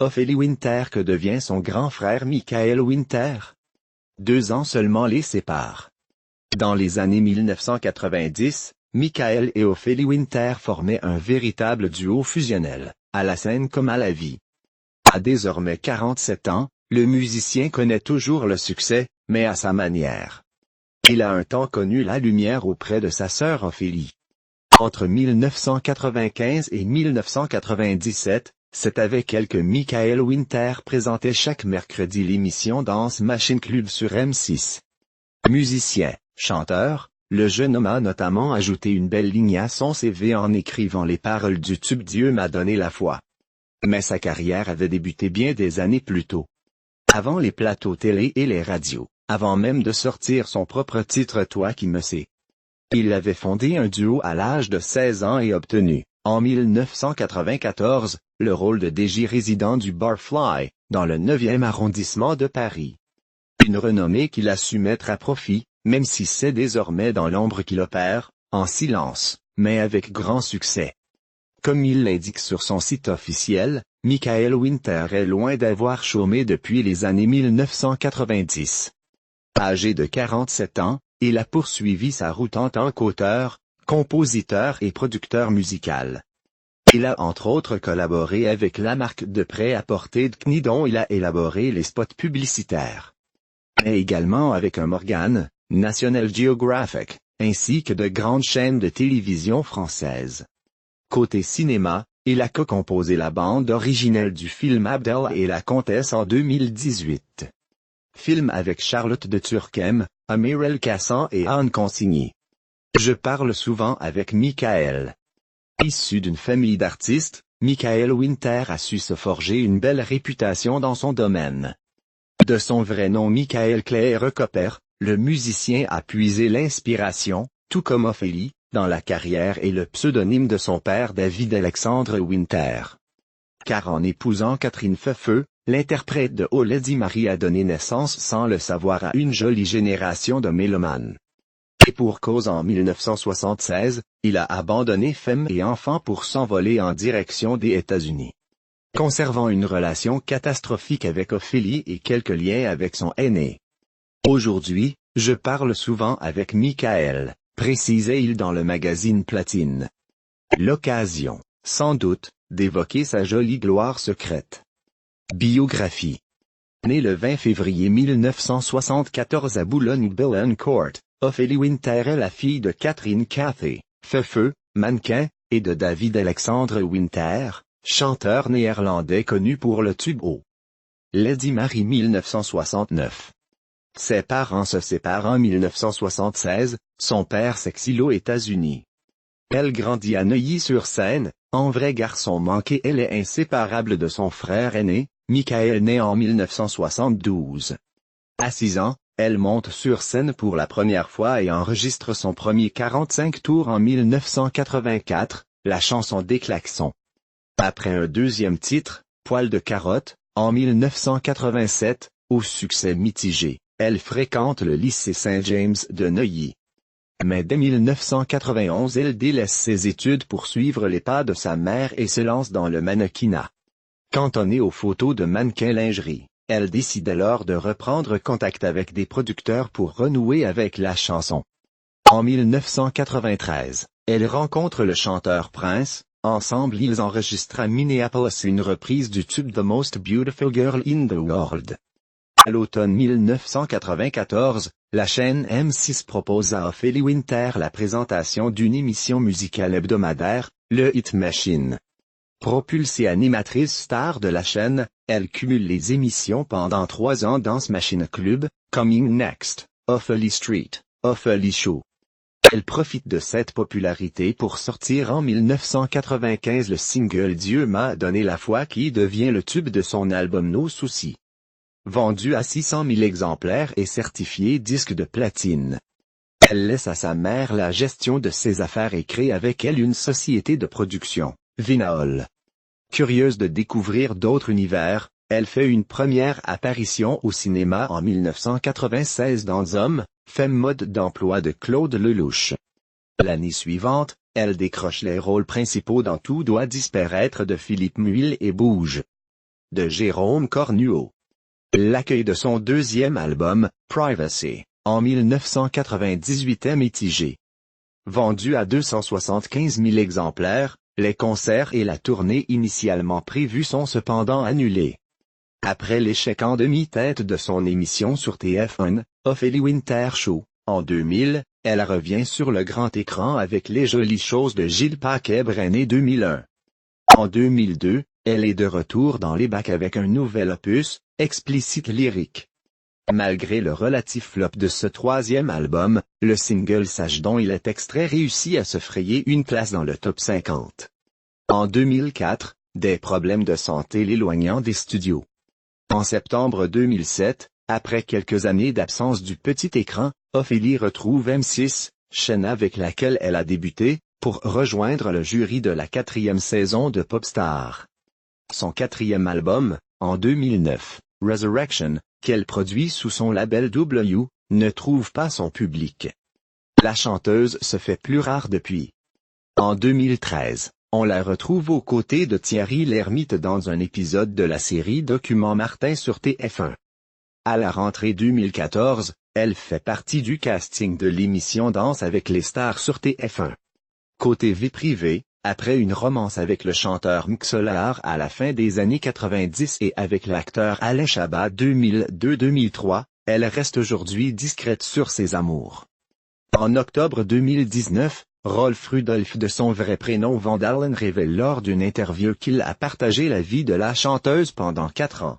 Ophélie Winter que devient son grand frère Michael Winter. 2 ans seulement les séparent. Dans les années 1990, Michael et Ophélie Winter formaient un véritable duo fusionnel, à la scène comme à la vie. À désormais 47 ans, le musicien connaît toujours le succès, mais à sa manière. Il a un temps connu la lumière auprès de sa sœur Ophélie. Entre 1995 et 1997, c'est avec elle que Michael Winter présentait chaque mercredi l'émission Dance Machine Club sur M6. Musicien, chanteur, le jeune homme a notamment ajouté une belle ligne à son CV en écrivant les paroles du tube Dieu m'a donné la foi. Mais sa carrière avait débuté bien des années plus tôt. Avant les plateaux télé et les radios, avant même de sortir son propre titre Toi qui me sais. Il avait fondé un duo à l'âge de 16 ans et obtenu, en 1994, le rôle de DJ résident du Barfly, dans le 9e arrondissement de Paris. Une renommée qu'il a su mettre à profit, même si c'est désormais dans l'ombre qu'il opère, en silence, mais avec grand succès. Comme il l'indique sur son site officiel, Michael Winter est loin d'avoir chômé depuis les années 1990. Âgé de 47 ans, il a poursuivi sa route en tant qu'auteur, compositeur et producteur musical. Il a entre autres collaboré avec la marque de prêt-à-porter CNI dont il a élaboré les spots publicitaires. Mais également avec un Morgan, National Geographic, ainsi que de grandes chaînes de télévision françaises. Côté cinéma, il a co-composé la bande originelle du film Abdel et la Comtesse en 2018. Film avec Charlotte de Turckheim, Amir El Kassan et Anne Consigny. Je parle souvent avec Michael. Issu d'une famille d'artistes, Michael Winter a su se forger une belle réputation dans son domaine. De son vrai nom Michael Claire Copper, le musicien a puisé l'inspiration, tout comme Ophélie, dans la carrière et le pseudonyme de son père David Alexandre Winter. Car en épousant Catherine Feufeu, l'interprète de Oh Lady Marie a donné naissance sans le savoir à une jolie génération de mélomanes. Et pour cause en 1976, il a abandonné femme et enfant pour s'envoler en direction des États-Unis. Conservant une relation catastrophique avec Ophélie et quelques liens avec son aîné. Aujourd'hui, je parle souvent avec Michael, précisait-il dans le magazine Platine. L'occasion, sans doute, d'évoquer sa jolie gloire secrète. Biographie. Né le 20 février 1974 à Boulogne-Billancourt, Ophélie Winter est la fille de Catherine Cathy, Feufeu, mannequin, et de David Alexandre Winter, chanteur néerlandais connu pour le tube Oh Lady Marie 1969. Ses parents se séparent en 1976, son père s'exile aux États-Unis. Elle grandit à Neuilly-sur-Seine, en vrai garçon manqué elle est inséparable de son frère aîné, Michael né en 1972. À 6 ans, elle monte sur scène pour la première fois et enregistre son premier 45 tours en 1984, la chanson des klaxons. Après un deuxième titre, Poil de carotte, en 1987, au succès mitigé, elle fréquente le lycée Saint-James de Neuilly. Mais dès 1991 elle délaisse ses études pour suivre les pas de sa mère et se lance dans le mannequinat. Cantonnée aux photos de mannequins lingerie, elle décide alors de reprendre contact avec des producteurs pour renouer avec la chanson. En 1993, elle rencontre le chanteur Prince, ensemble ils enregistrent à Minneapolis une reprise du tube The Most Beautiful Girl in the World. À l'automne 1994, la chaîne M6 propose à Ophélie Winter la présentation d'une émission musicale hebdomadaire, le Hit Machine. Propulsée animatrice star de la chaîne, elle cumule les émissions pendant 3 ans Dance Machine Club, Coming Next, Ophélie Street, Ophélie Show. Elle profite de cette popularité pour sortir en 1995 le single Dieu m'a donné la foi qui devient le tube de son album Nos soucis. Vendu à 600 000 exemplaires et certifié disque de platine. Elle laisse à sa mère la gestion de ses affaires et crée avec elle une société de production, Vinaol. Curieuse de découvrir d'autres univers, elle fait une première apparition au cinéma en 1996 dans Hommes, Femme mode d'emploi de Claude Lelouch. L'année suivante, elle décroche les rôles principaux dans Tout doit disparaître de Philippe Muil et Bouge. de Jérôme Cornuau. L'accueil de son deuxième album, Privacy, en 1998 est mitigé. Vendu à 275 000 exemplaires, les concerts et la tournée initialement prévus sont cependant annulés. Après l'échec en demi-tête de son émission sur TF1, Ophélie Winter Show, en 2000, elle revient sur le grand écran avec Les Jolies Choses de Gilles Paquet-Brené 2001. En 2002, elle est de retour dans les bacs avec un nouvel opus, Explicite Lyrique. Malgré le relatif flop de ce troisième album, le single Sache dont il est extrait réussit à se frayer une place dans le top 50. En 2004, des problèmes de santé l'éloignant des studios. En septembre 2007, après quelques années d'absence du petit écran, Ophélie retrouve M6, chaîne avec laquelle elle a débuté, pour rejoindre le jury de la 4e saison de Popstar. Son 4e album, en 2009, Resurrection, qu'elle produit sous son label W, ne trouve pas son public. La chanteuse se fait plus rare depuis. En 2013, on la retrouve aux côtés de Thierry Lhermitte dans un épisode de la série Document Martin sur TF1. À la rentrée 2014, elle fait partie du casting de l'émission Danse avec les stars sur TF1. Côté vie privée, après une romance avec le chanteur Mxollar à la fin des années 90 et avec l'acteur Alain Chabat 2002-2003, elle reste aujourd'hui discrète sur ses amours. En octobre 2019, Rolf Rudolph de son vrai prénom Van Dalen révèle lors d'une interview qu'il a partagé la vie de la chanteuse pendant 4 ans.